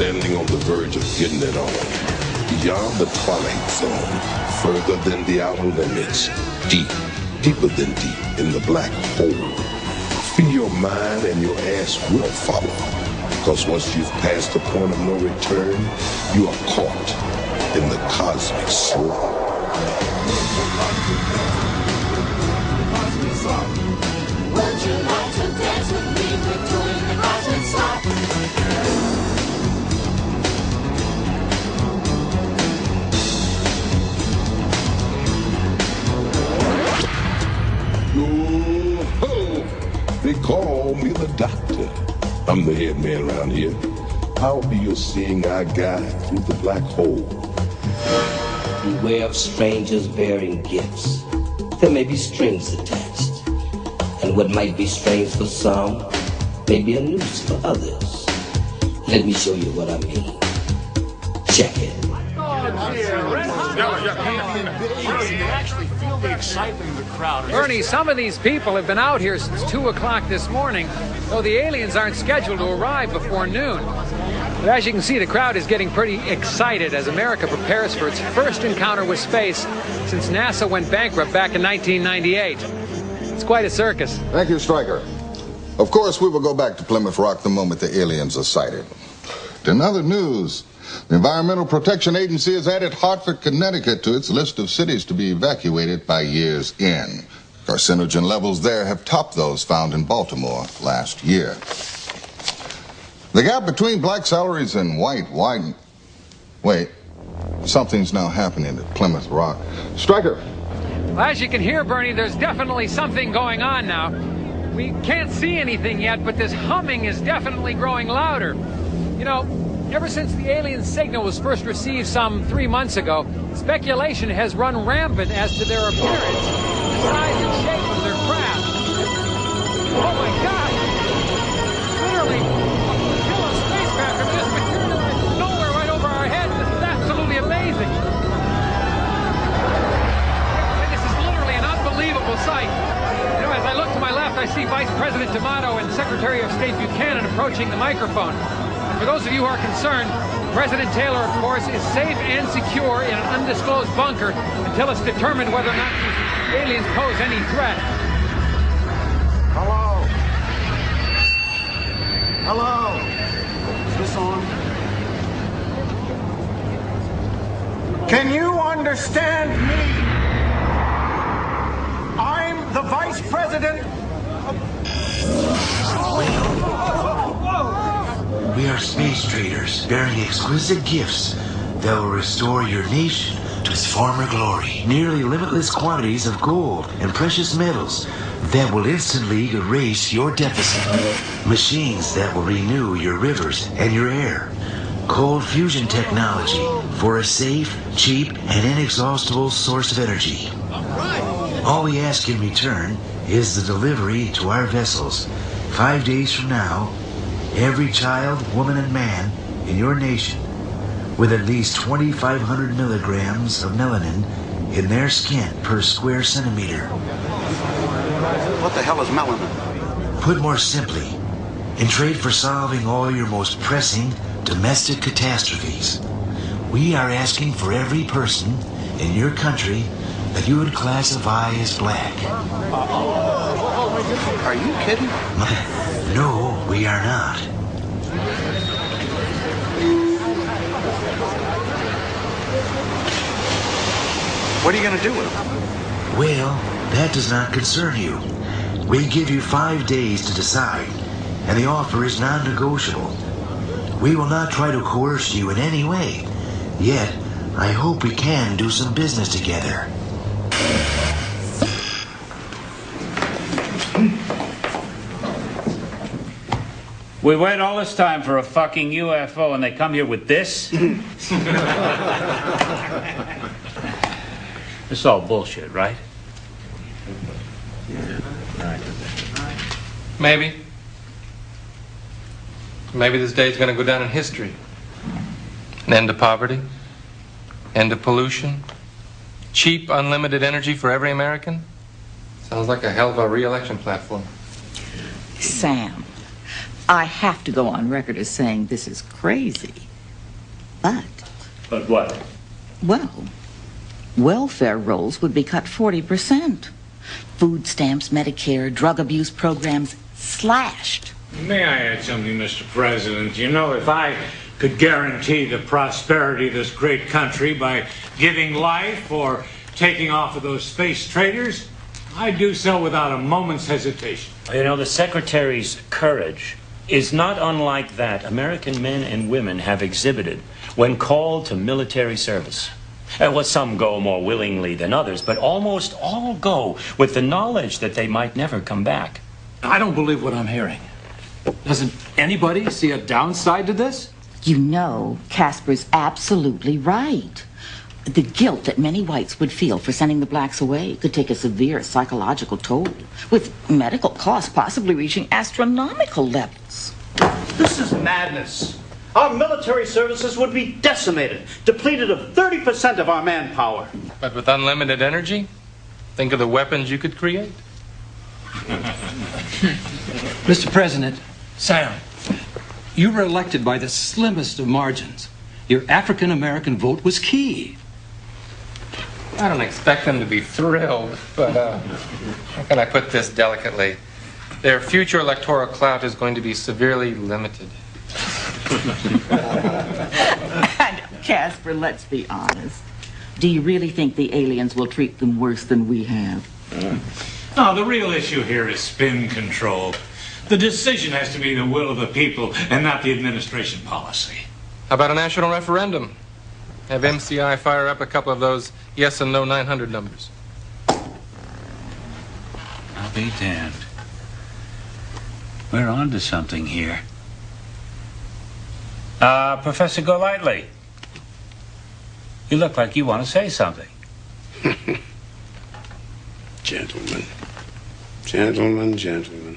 standing on the verge of getting it on. Beyond the twilight zone, further than the outer limits, deep, deeper than deep in the black hole. Free your mind and your ass will follow. Because once you've passed the point of no return, you are caught in the cosmic slop. Would you like to dance with me? We're doing the cosmic slop. Yo-ho! They call me the doctor. I'm the head man around here. I'll be your seeing eye guide through the black hole. Beware of strangers bearing gifts. There may be strings attached. And what might be strange for some may be a noose for others. Let me show you what I mean. Check it. Bernie, some of these people have been out here since 2 o'clock this morning, though the aliens aren't scheduled to arrive before noon. But as you can see, the crowd is getting pretty excited as America prepares for its first encounter with space since NASA went bankrupt back in 1998. It's quite a circus. Thank you, Stryker. Of course, we will go back to Plymouth Rock the moment the aliens are sighted. In other news, the Environmental Protection Agency has added Hartford, Connecticut to its list of cities to be evacuated by year's end. Carcinogen levels there have topped those found in Baltimore last year. The gap between black salaries and white widened. Wait, something's now happening at Plymouth Rock. Stryker. Well, as you can hear, Bernie, there's definitely something going on now. We can't see anything yet, but this humming is definitely growing louder. You know, ever since the alien signal was first received some 3 months ago, speculation has run rampant as to their appearance, the size and shape of their craft. Oh my God! Literally, a killer spacecraft have just materialized from nowhere right over our heads. This is absolutely amazing. And this is literally an unbelievable sight. You know, as I look to my left, I see Vice President D'Amato and Secretary of State Buchanan approaching the microphone. For those of you who are concerned, President Taylor, of course, is safe and secure in an undisclosed bunker until it's determined whether or not these aliens pose any threat. Hello? Hello? Is this on? Can you understand me? I'm the Vice President We are space traders bearing exquisite gifts that will restore your nation to its former glory. Nearly limitless quantities of gold and precious metals that will instantly erase your deficit. Machines that will renew your rivers and your air. Cold fusion technology for a safe, cheap, and inexhaustible source of energy. All we ask in return is the delivery to our vessels 5 days from now. Every child, woman, and man in your nation with at least 2,500 milligrams of melanin in their skin per square centimeter. What the hell is melanin? Put more simply, in trade for solving all your most pressing domestic catastrophes, we are asking for every person in your country that you would classify as black. Are you kidding? No, we are not. What are you going to do with them? Well, that does not concern you. We give you 5 days to decide, and the offer is non-negotiable. We will not try to coerce you in any way. Yet, I hope we can do some business together. We wait all this time for a fucking UFO and they come here with this? It's all bullshit, right? Yeah, right. Maybe. Maybe this day's going to go down in history. An end to poverty, end to pollution, cheap, unlimited energy for every American. Sounds like a hell of a re-election platform. Sam, I have to go on record as saying this is crazy. But what? Well, welfare rolls would be cut 40%. Food stamps, Medicare, drug abuse programs slashed. May I add something, Mr. President? You know, if I could guarantee the prosperity of this great country by giving life or taking off of those space traders, I'd do so without a moment's hesitation. You know, the Secretary's courage is not unlike that American men and women have exhibited when called to military service. Well, some go more willingly than others, but almost all go with the knowledge that they might never come back. I don't believe what I'm hearing. Doesn't anybody see a downside to this? You know, Casper's absolutely right. The guilt that many whites would feel for sending the blacks away could take a severe psychological toll, with medical costs possibly reaching astronomical levels. This is madness. Our military services would be decimated, depleted of 30% of our manpower. But with unlimited energy, think of the weapons you could create. Mr. President, Sam, you were elected by the slimmest of margins. Your African-American vote was key. I don't expect them to be thrilled, but how can I put this delicately? Their future electoral clout is going to be severely limited. And Casper, let's be honest. Do you really think the aliens will treat them worse than we have? No, the real issue here is spin control. The decision has to be the will of the people and not the administration policy. How about a national referendum? Have MCI fire up a couple of those yes and no 900 numbers. I'll be damned. We're on to something here. Professor Golightly, you look like you want to say something. Gentlemen. Gentlemen.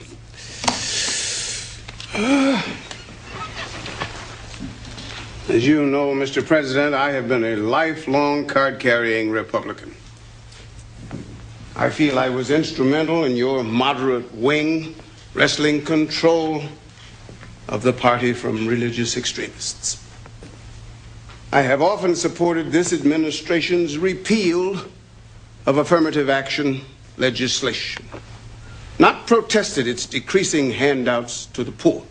As you know, Mr. President, I have been a lifelong card-carrying Republican. I feel I was instrumental in your moderate wing wresting control of the party from religious extremists. I have often supported this administration's repeal of affirmative action legislation, not protested its decreasing handouts to the poor.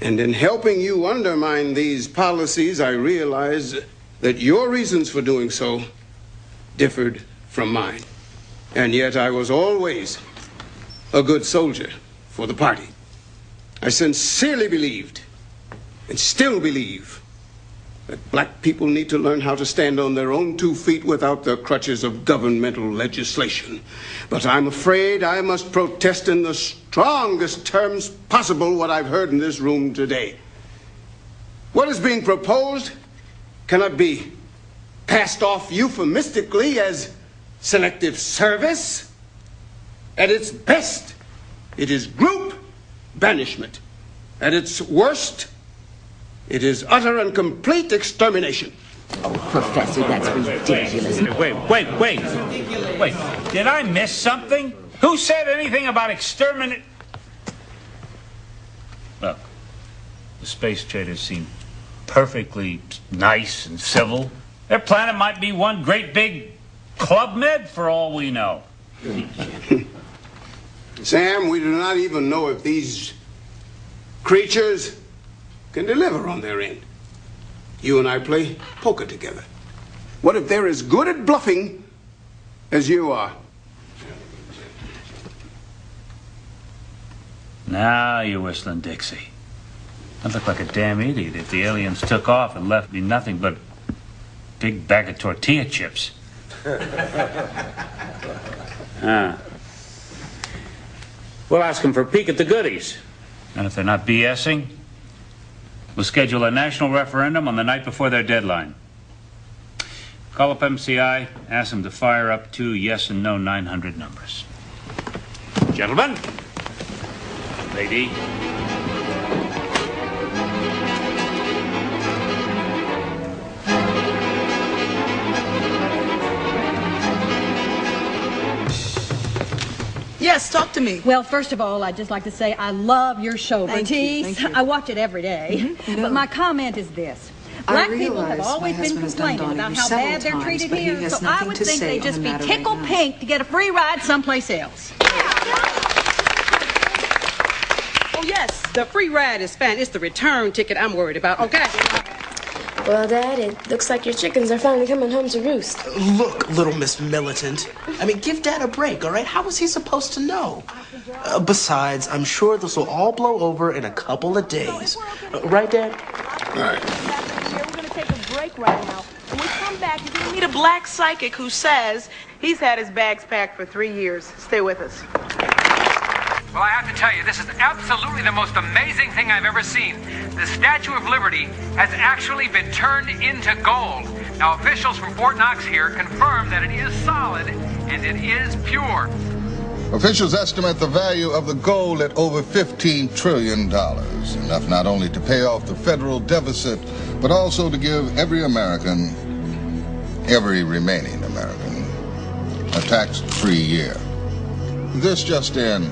And in helping you undermine these policies, I realized that your reasons for doing so differed from mine. And yet I was always a good soldier for the party. I sincerely believed, and still believe, that black people need to learn how to stand on their own 2 feet without the crutches of governmental legislation. But I'm afraid I must protest in the strongest terms possible what I've heard in this room today. What is being proposed cannot be passed off euphemistically as selective service. At its best, it is group banishment. At its worst, it is utter and complete extermination. Oh, Professor, that's ridiculous. Wait. Did I miss something? Who said anything about exterminate? Look, the space traders seem perfectly nice and civil. Their planet might be one great big Club Med for all we know. Sam, we do not even know if these creatures can deliver on their end. You and I play poker together. What if they're as good at bluffing as you are? Now you're whistling Dixie. I look like a damn idiot if the aliens took off and left me nothing but a big bag of tortilla chips. We'll ask them for a peek at the goodies. And if they're not BSing, we'll schedule a national referendum on the night before their deadline. Call up MCI, ask them to fire up 2 yes and no 900 numbers. Gentlemen, lady. Yes, talk to me. Well, first of all, I'd just like to say I love your show, Thank Bertice. you. I watch it every day. Mm-hmm. But my comment is this. Black people have always been complaining about how bad they're treated here, so I would think they'd just be tickled pink to get a free ride someplace else. Oh, yes, the free ride is fine. It's the return ticket I'm worried about, okay? Well, Dad, it looks like your chickens are finally coming home to roost. Look, little Miss Militant. I mean, give Dad a break, all right? How was he supposed to know? Besides, I'm sure this will all blow over in a couple of days. Right, Dad? All right. We're going to take a break right now. When we come back, you're going to meet a black psychic who says he's had his bags packed for 3 years. Stay with us. Well, I have to tell you, this is absolutely the most amazing thing I've ever seen. The Statue of Liberty has actually been turned into gold. Now, officials from Fort Knox here confirm that it is solid and it is pure. Officials estimate the value of the gold at over $15 trillion, enough not only to pay off the federal deficit, but also to give every remaining American, a tax-free year. This just in.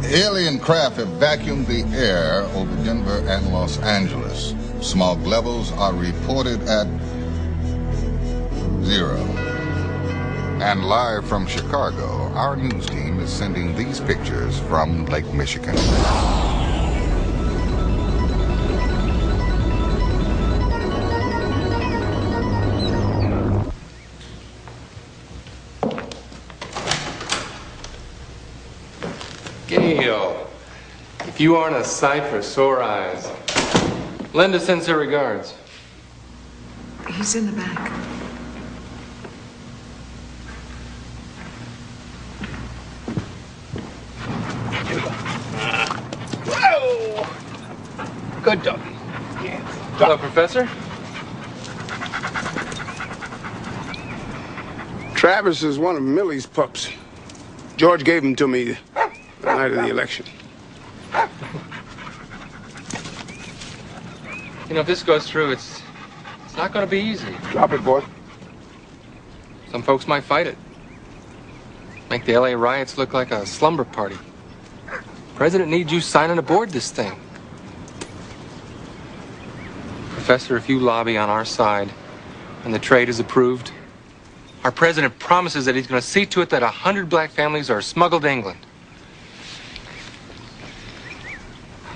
Alien craft have vacuumed the air over Denver and Los Angeles. Smog levels are reported at 0. And live from Chicago, our news team is sending these pictures from Lake Michigan. Gail, if you aren't a sight for sore eyes, Linda sends her regards. He's in the back. Whoa! Good dog. Yeah. Hello, Professor. Travis is one of Millie's pups. George gave him to me the night of the election. You know, if this goes through, it's not going to be easy. Drop it, boy. Some folks might fight it. Make the LA riots look like a slumber party. The president needs you signing aboard this thing. Professor, if you lobby on our side and the trade is approved, our president promises that he's going to see to it that 100 black families are smuggled to England.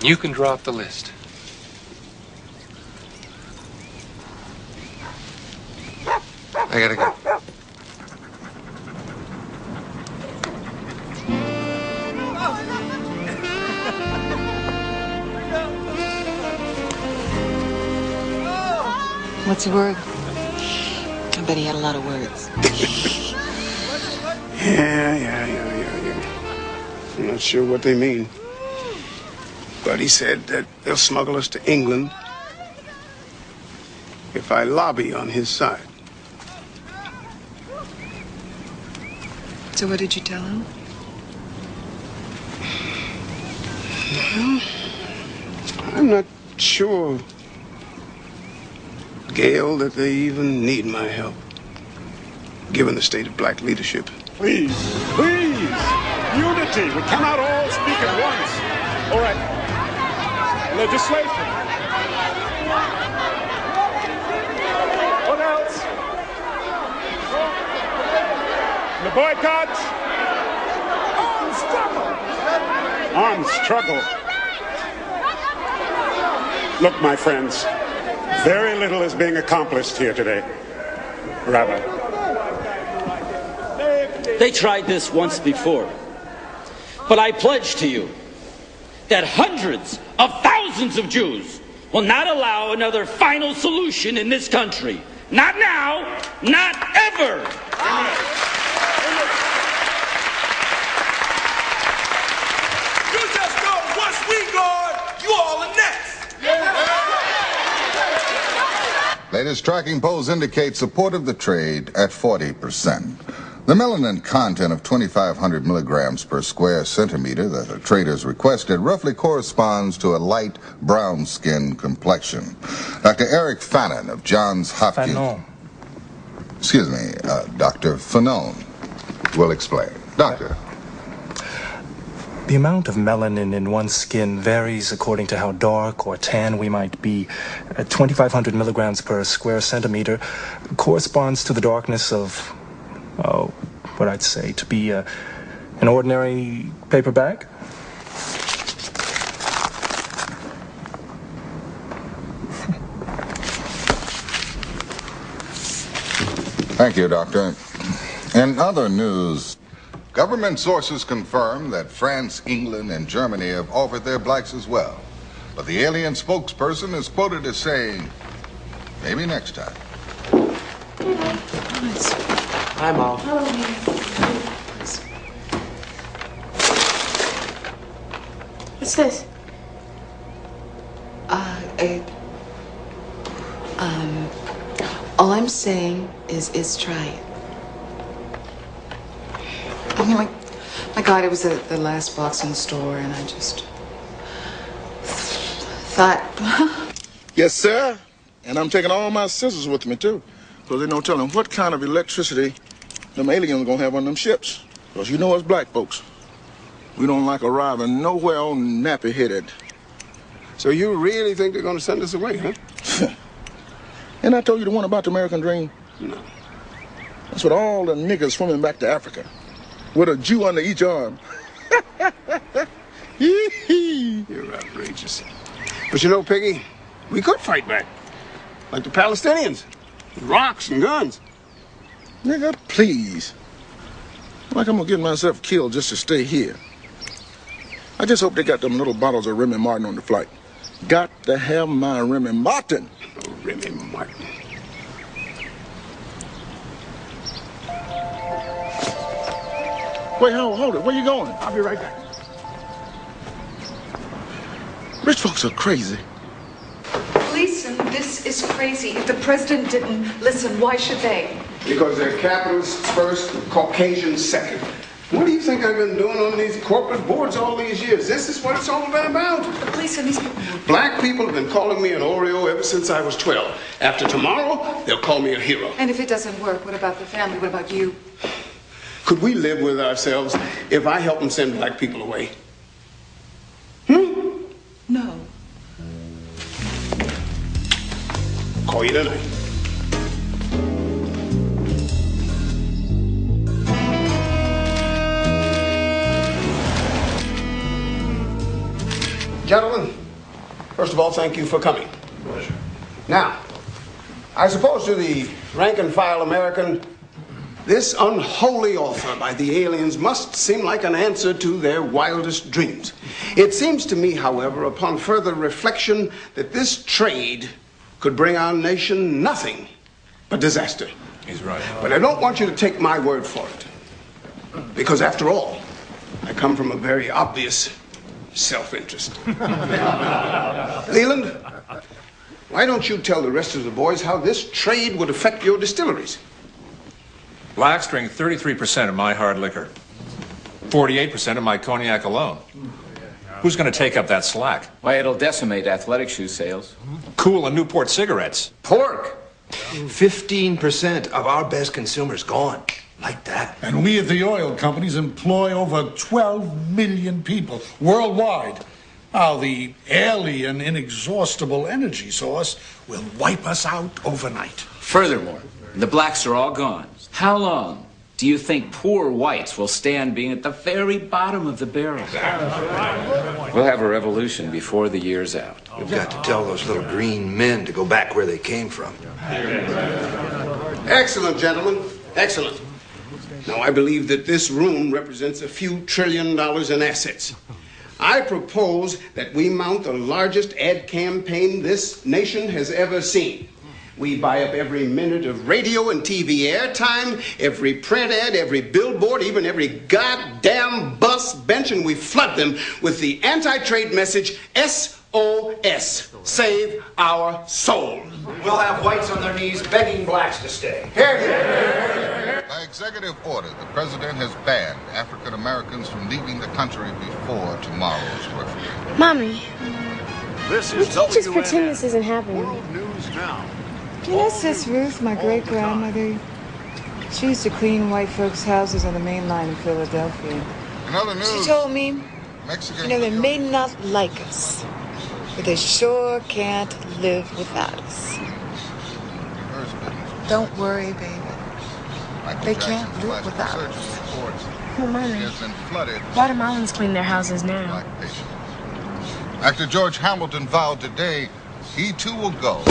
You can draw up the list. I gotta go. What's the word? I bet he had a lot of words. Yeah. I'm not sure what they mean. But he said that they'll smuggle us to England if I lobby on his side. So what did you tell him? Well, I'm not sure, Gail, that they even need my help, given the state of black leadership. Please, unity. We cannot all speak at once. All right, legislation. What else? The boycott. Armed struggle. Look, my friends, very little is being accomplished here today. Rabbi. They tried this once before. But I pledge to you that hundreds of thousands of Jews will not allow another final solution in this country. Not now, not ever. You just know once we guard, you all are next. Latest tracking polls indicate support of the trade at 40%. The melanin content of 2,500 milligrams per square centimeter that the traders requested roughly corresponds to a light brown skin complexion. Dr. Eric Fannon of Johns Hopkins... Dr. Fanone will explain. Doctor. The amount of melanin in one's skin varies according to how dark or tan we might be. 2,500 milligrams per square centimeter corresponds to the darkness of, what I'd say to be an ordinary paper bag. Thank you, Doctor. In other news, government sources confirm that France, England, and Germany have offered their blacks as well. But the alien spokesperson is quoted as saying, maybe next time. Hi, Mom. What's this? All I'm saying is try it. I mean, my God, it was the last box in the store, and I just thought. Yes, sir. And I'm taking all my scissors with me, too. Because there's no telling what kind of electricity them aliens are going to have on them ships. Because you know us black folks, we don't like arriving nowhere on nappy-headed. So you really think they're going to send us away, huh? And I told you the one about the American dream? No. That's what all the niggas swimming back to Africa with a Jew under each arm. You're outrageous. But you know, Piggy, we could fight back. Like the Palestinians. With rocks and guns. Nigga, please. Like I'm gonna get myself killed just to stay here. I just hope they got them little bottles of Remy Martin on the flight. Got to have my Remy Martin. Oh, Remy Martin. Wait, hold it. Where you going? I'll be right back. Rich folks are crazy. Listen, this is crazy. If the president didn't listen, why should they? Because they're capitalists first, Caucasians second. What do you think I've been doing on these corporate boards all these years? This is what it's all been about. The police and these people. Black people have been calling me an Oreo ever since I was 12. After tomorrow, they'll call me a hero. And if it doesn't work, what about the family? What about you? Could we live with ourselves if I help them send black people away? No. Call you tonight. Gentlemen, first of all, thank you for coming. Pleasure. Now, I suppose to the rank and file American, this unholy offer by the aliens must seem like an answer to their wildest dreams. It seems to me, however, upon further reflection, that this trade could bring our nation nothing but disaster. He's right. But I don't want you to take my word for it. Because after all, I come from a very obvious self-interest. Leland, why don't you tell the rest of the boys how this trade would affect your distilleries? Blacks drink 33% of my hard liquor, 48% of my cognac alone. Who's going to take up that slack? Why, it'll decimate athletic shoe sales. Cool and Newport cigarettes. Pork. 15% of our best consumers gone. Like that. And we at the oil companies employ over 12 million people worldwide. Now, the alien inexhaustible energy source will wipe us out overnight. Furthermore, the blacks are all gone. How long do you think poor whites will stand being at the very bottom of the barrel? We'll have a revolution before the year's out. We've got to tell those little green men to go back where they came from. Excellent, gentlemen. Excellent. Now, I believe that this room represents a few $1 trillion in assets. I propose that we mount the largest ad campaign this nation has ever seen. We buy up every minute of radio and TV airtime, every print ad, every billboard, even every goddamn bus bench, and we flood them with the anti-trade message, SOS, save our soul. We'll have whites on their knees begging blacks to stay. Here, here. By executive order, the president has banned African Americans from leaving the country before tomorrow's referendum. Mommy, This we is can't just WNN. pretend this isn't happening. World News Now. You know, Sis Ruth, my great-grandmother, she used to clean white folks' houses on the main line in Philadelphia. In other She news, told me Mexican. You know, they may not like us, but they sure can't live without us. Don't worry, baby. They can't live without us. Oh, Mommy. Has been flooded. Guatemalans clean their houses now. Actor George Hamilton vowed today he too will go.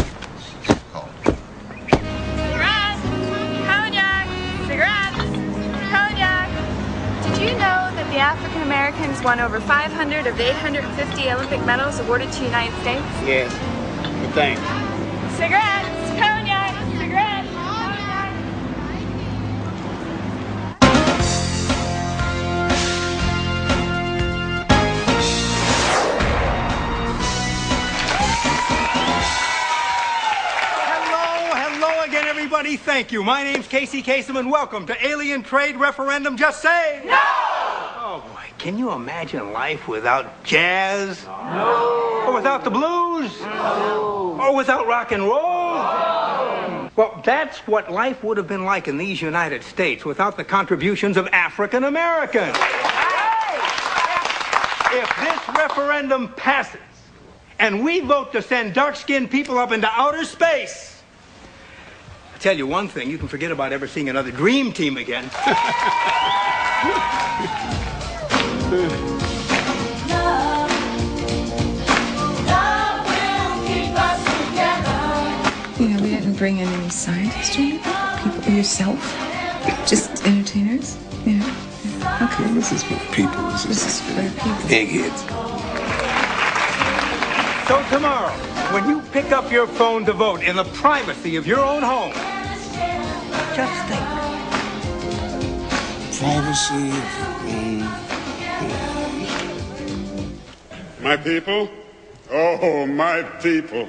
Cigarettes! Cognac! Cigarettes! Cognac! Did you know that the African Americans won over 500 of the 850 Olympic medals awarded to the United States? Yes. But thanks. Cigarettes! Cognac! Cigarettes! Cognac! Hello again, everybody. Thank you. My name's Casey Kasem, and welcome to Alien Trade Referendum. Just say no! Oh, boy. Can you imagine life without jazz? No. Or without the blues? No. Or without rock and roll? No. Well, that's what life would have been like in these United States without the contributions of African Americans. If this referendum passes and we vote to send dark-skinned people up into outer space, I tell you one thing, you can forget about ever seeing another dream team again. You know, we didn't bring in any scientists or anything. People, yourself, just entertainers. You know. Okay. This is for people. This is for people. Eggheads. So tomorrow, when you pick up your phone to vote in the privacy of your own home, just think. Privacy. My people? Oh, my people.